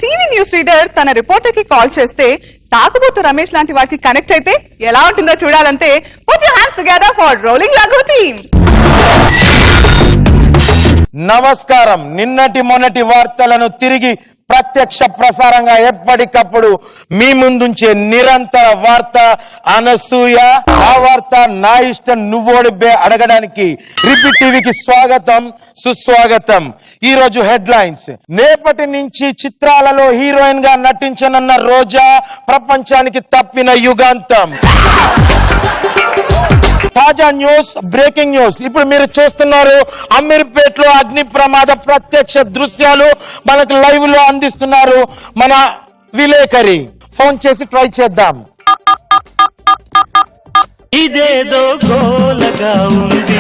TV news reader తన reporter కి call చేస్తే తాగుబోతు రమేష్ లాంటి వాటికి కనెక్ట్ అయితే ఎలా ఉంటుందో చూడాలంటే put your hands together for rolling లాగో టీమ్. నమస్కారం. నిన్నటి మొన్నటి వార్తలను తిరిగి ప్రత్యక్ష ప్రసారంగా ఎప్పటికప్పుడు మీ ముందుంచే నిరంతర వార్త అనసూయ. ఆ వార్త నా ఇష్టం నువ్వోడిబే అడగడానికి రిపీట్ టీవీకి స్వాగతం సుస్వాగతం. ఈ రోజు హెడ్లైన్స్. నేపటి నుంచి చిత్రాలలో హీరోయిన్ గా నటించనున్న రోజా ప్రపంచానికి తప్పిన యుగాంతం. తాజా న్యూస్, బ్రేకింగ్ న్యూస్. ఇప్పుడు మీరు చూస్తున్నారు అమీర్పేట్ లో అగ్ని ప్రమాద ప్రత్యక్ష దృశ్యాలు మనకు లైవ్ లో అందిస్తున్నారు మన విలేకరి. ఫోన్ చేసి ట్రై చేద్దాం. ఇదేదో గోలగా ఉంది,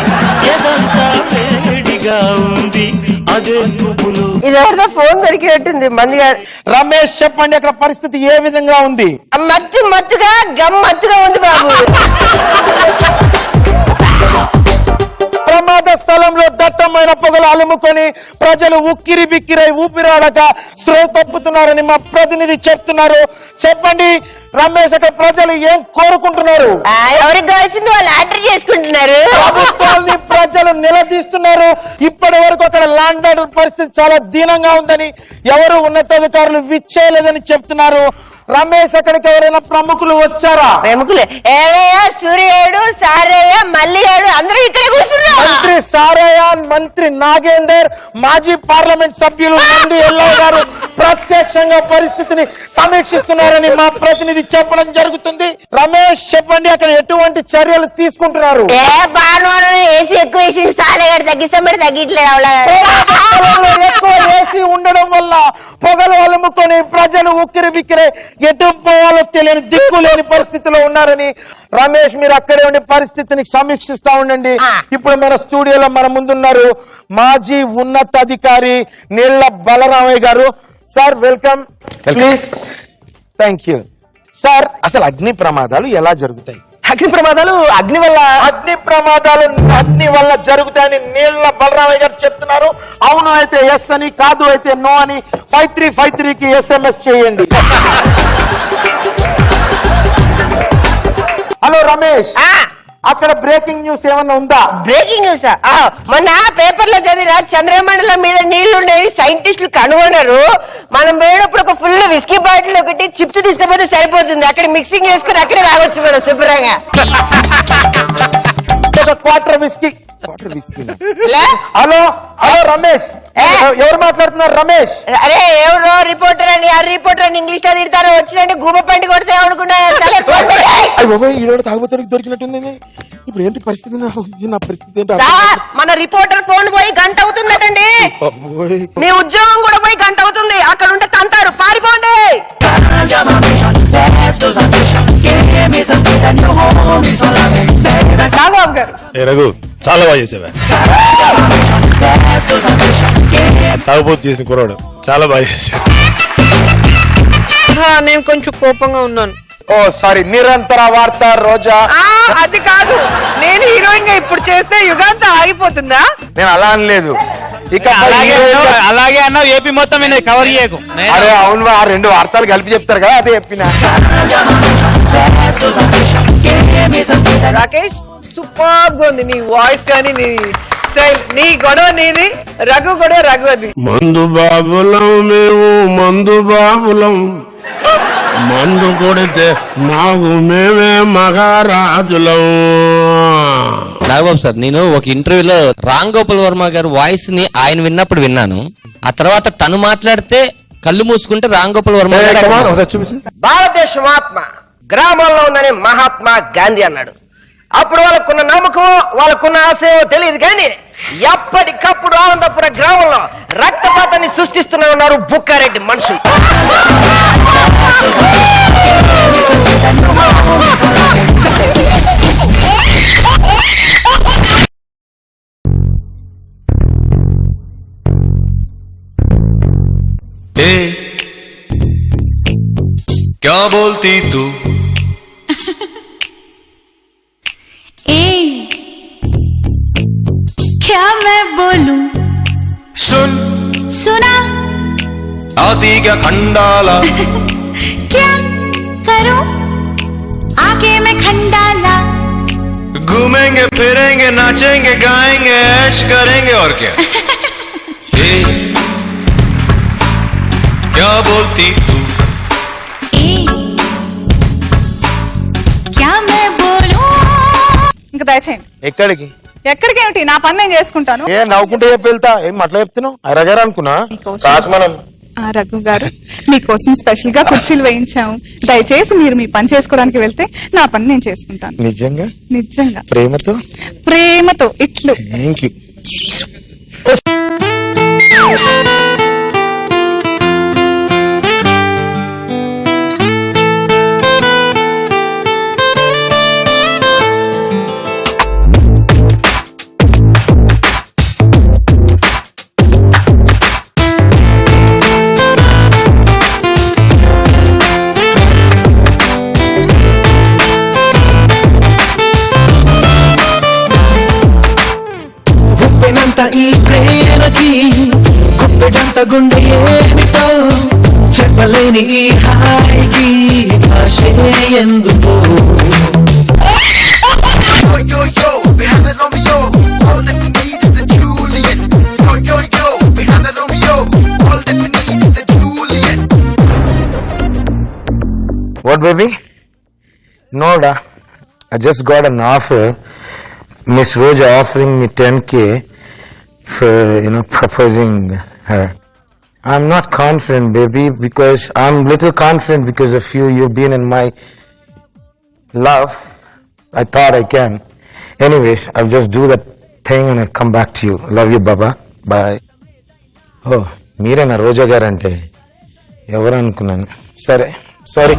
ఎదంతా వేడిగా ఉంది, అదే పువ్వులు. ఇదేదో ఫోన్ దొరికినట్టుంది మందిగా. రమేష్ చెప్పండి, అక్కడ పరిస్థితి ఏ విధంగా ఉంది? మత్తుగా గమ్మత్తుగా ఉంది బాబు. ప్రమాద స్థలంలో దట్టమైన పొగలు అలుముకొని ప్రజలు ఉక్కిరి బిక్కిరై ఊపిరాడక స్పృహ తప్పుతున్నారని మా ప్రతినిధి చెప్తున్నారు. చెప్పండి రమేష్, అక్కడ ప్రజలు ఏం కోరుకుంటున్నారు? ఎవరికి కావాల్సింది వాళ్ళు ఆర్డర్ చేసుకుంటున్నారు. ప్రభుత్వాన్ని ప్రజలు నిలదీస్తున్నారు. ఇప్పటి వరకు అక్కడ ల్యాండ్ ఆర్డర్ పరిస్థితి చాలా దీనంగా ఉందని, ఎవరు ఉన్నతాధికారులు విచ్చేయలేదని చెప్తున్నారు. రమేష్, అక్కడికి ఎవరైనా ప్రముఖులు వచ్చారా? ప్రముఖులు ఏవయ్య, సూర్యుడు, సారయ్య, మల్లిగాడు అందరూ ఇక్కడ కూర్చున్నారు. మంత్రి సారయ్య, మంత్రి నాగేందర్, మాజీ పార్లమెంట్ సభ్యులు నంది ఎల్లయ్య గారు ప్రత్యక్షంగా పరిస్థితిని సమీక్షిస్తున్నారని మా ప్రతినిధి చెప్పడం జరుగుతుంది. రమేష్ చెప్పండి, అక్కడ ఎటువంటి చర్యలు తీసుకుంటున్నారు? ఏసీ ఎక్కువ వేసి సారయ్య తగ్గిస్తాం తగ్గట్లేదు. ఎక్కువ ఏసీ ఉండడం వల్ల పొగలు అలుముకొని ప్రజలు ఉక్కిరి బిక్కిరే ఎటు పోవాలో తెలియని దిక్కు లేని పరిస్థితిలో ఉన్నారని రమేష్, మీరు అక్కడే ఉండి పరిస్థితిని సమీక్షిస్తా ఉండండి. ఇప్పుడు మన స్టూడియోలో మన ముందున్నారు మాజీ ఉన్నతాధికారి నీళ్ల బలరామయ్య గారు. Sir welcome please. Thank you sir. అసలు అగ్ని ప్రమాదాలు ఎలా జరుగుతాయి? అగ్ని ప్రమాదాలు అగ్ని వల్ల జరుగుతాయని నీళ్ల బలరామయ్య గారు చెప్తున్నారు. అవును అయితే ఎస్ అని, కాదు అయితే నో అని 5353కి SMS చేయండి. హలో రమేష్, అక్కడ బ్రేకింగ్ న్యూస్ ఏమన్నా ఉందా? బ్రేకింగ్ న్యూస్ మొన్న పేపర్ లో చదివిన చంద్రమండలం మీద నీళ్లు ఉండేవి సైంటిస్టులు కనుగొన్నారు. మనం పోయినప్పుడు ఒక ఫుల్ విస్కీ బాటిల్ ఒకటి చిప్స్ తీసుకపోతే సరిపోతుంది. అక్కడ మిక్సింగ్ చేసుకుని అక్కడే తాగొచ్చు మనం శుభ్రంగా. Quarter whisky. Hello hello Ramesh, ఎవరు మాట్లాడుతున్నారు? రమేష్, అరే ఎవరో రిపోర్టర్ అని, ఆ రిపోర్టర్ అని ఇంగ్లీష్ లో తిడతారు. వచ్చినట్టు గూబ పండి కొడితే అనుకున్నాను. తాగుబోతుడికి దొరికినట్టుంది. ఇప్పుడు ఏంటి పరిస్థితి? నా పరిస్థితి ఏంటి? మన రిపోర్టర్ ఫోన్ పోయి గంట అవుతుందటండి. మీ ఉద్యోగం కూడా పోయి గంట అవుతుంది. అక్కడ ఉంటే తంతారు, పారిపోండి. రఘు, చాలా బాగా చేసావా. తాగుబోతు చేసిన కుర్రాడు చాలా బాగా చేశాడు. నేను కొంచెం కోపంగా ఉన్నాను. ఓ సారీ. నిరంతర వార్త రోజా. అది కాదు, నేను హీరోయిన్ గా ఇప్పుడు చేస్తే యుగాంతం ఆగిపోతుందా? నేను అలా అనలేదు. ఇక అలాగే అన్నావు. ఏపీ మొత్తం కవర్ చేయకు. అరే అవును, ఆ రెండు వార్తలు కలిపి చెప్తారు కదా, అదే చెప్పిన. రాకేష్, సూపర్ గా ఉంది నీ వాయిస్ కానీ నీ స్టైల్. నీ గొడవ నీది, రఘు గొడవ రఘువది. మందు బాబులం మేము, మందు బాబులం, మందు కొడితే మాకు మేమే మహారాజులం. నాగబాబు సార్, నేను ఒక ఇంటర్వ్యూలో రామ్ గోపాల్ వర్మ గారి వాయిస్ ని ఆయన విన్నప్పుడు విన్నాను. ఆ తర్వాత తను మాట్లాడితే కళ్ళు మూసుకుంటే రామ్ గోపాల్ వర్మ భారతదేశం ఆత్మ గ్రామాల్లో ఉందని మహాత్మా గాంధీ అన్నాడు. అప్పుడు వాళ్ళకున్న నమ్మకం, వాళ్ళకున్న ఆశయం తెలియదు కానీ ఎప్పటికప్పుడు ఆనందపుర గ్రామంలో రక్తపాతాన్ని సృష్టిస్తూనే ఉన్నారు బుక్కారెడ్డి మనుషులు. क्या बोलती तू? क्या मैं बोलूं? सुन, सुना, छाती क्या खंडाला क्या करूं आगे मैं खंडाला घूमेंगे फिरेंगे नाचेंगे गाएंगे ऐश करेंगे और क्या ए, क्या बोलती तू क्या मैं बोलूं ఇంకా దయచేయండి. ఎక్కడికి ఎక్కడికి ఏమిటి, నా పని నేను చేసుకుంటాను. ఏ నవ్వుకుంటే చెప్పి వెళ్తా ఏం అట్లా చెప్తున్నావు అరగారు అనుకున్నా కాస్మనం ఆ రఘు గారు మీకోసం స్పెషల్ గా కుర్చీలు వేయించాము. దయచేసి మీరు మీ పని చేసుకోవడానికి వెళ్తే నా పని నేను చేసుకుంటాను. నిజంగా నిజంగా ప్రేమతో ప్రేమతో ఇట్లు. థ్యాంక్ యూ ఈ ప్రేమకి గుప్పెడంత గుండె ఏమిటో చెప్పలేని ఈ హాయికి భాషే ఎందుకో What, baby? No, da. I just got an offer. Miss Roja offering me 10K for, proposing her. I'm not confident, baby, because I'm little confident because of you. You've been in my love. I thought I can. Anyways, I'll just do that thing and I'll come back to you. Love you, Baba. Bye. Oh, మీరేనా రోజా గారు అంటే ఎవరు అనుకున్నాను. సరే sorry.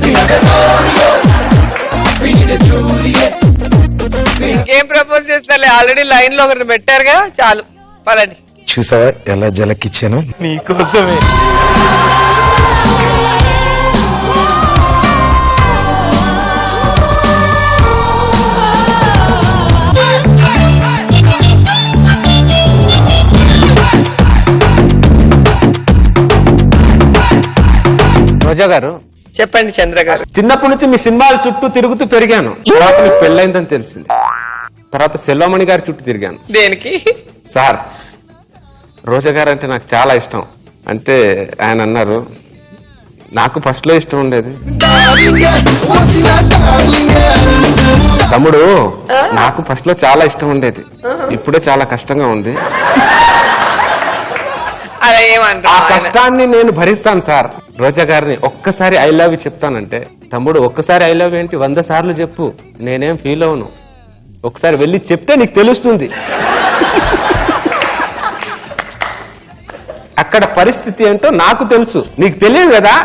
ఇంకేం propose చేస్తాలే, already line లో ఒకరిని పెట్టారుగా, చాలు పదండి. చూసావా ఎలా జలకిచ్చాను నీకోసమే. రోజా గారు చెప్పండి చంద్ర గారు. చిన్నప్పటి నుంచి మీ సినిమాల చుట్టూ తిరుగుతూ పెరిగాను. తర్వాత మీకు పెళ్ళైందని తెలిసింది. తర్వాత సెల్వమణి గారి చుట్టూ తిరిగాను. దేనికి? సార్, రోజా గారు అంటే నాకు చాలా ఇష్టం. అంటే ఆయన అన్నారు, నాకు ఫస్ట్ లో ఇష్టం ఉండేది. తమ్ముడు, నాకు ఫస్ట్ లో చాలా ఇష్టం ఉండేది, ఇప్పుడే చాలా కష్టంగా ఉంది. అలా ఆ ఏమంటారు? కష్టాన్ని నేను భరిస్తాను సార్. రోజా గారిని ఒక్కసారి ఐ లవ్ యూ చెప్తానంటే, తమ్ముడు ఒక్కసారి ఐ లవ్ ఏంటి 100 సార్లు చెప్పు, నేనేం ఫీల్ అవును. ఒకసారి వెళ్ళి చెప్తే నీకు తెలుస్తుంది. అక్కడ పరిస్థితి ఏంటో నాకు తెలుసు, నీకు తెలియదు కదా.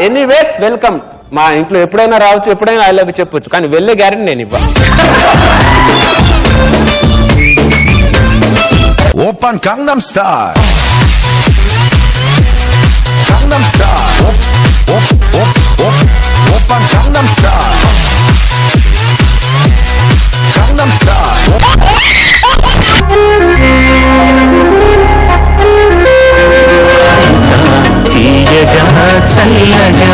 Anyways welcome. మా ఇంట్లో ఎప్పుడైనా రావచ్చు, ఎప్పుడైనా ఐ లవ్ యూ చెప్పొచ్చు, కానీ వెళ్ళే గ్యారెంటీ నేను ఇవ్వ. Open Gangam style Gangnam Style Open Gangnam Style Gangnam Style తీయగా చల్లగా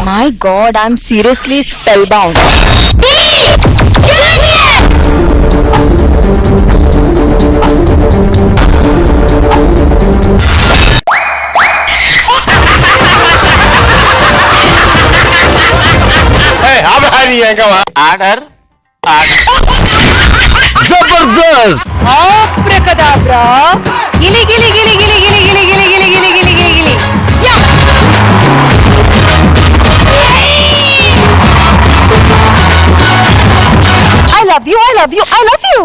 My God, I'm seriously spellbound. Order Jabardasth. Abracadabra. Gili gili gili gili gili gili gili gili gili gili gili gili. Yeah. I love you. I love you. I love you.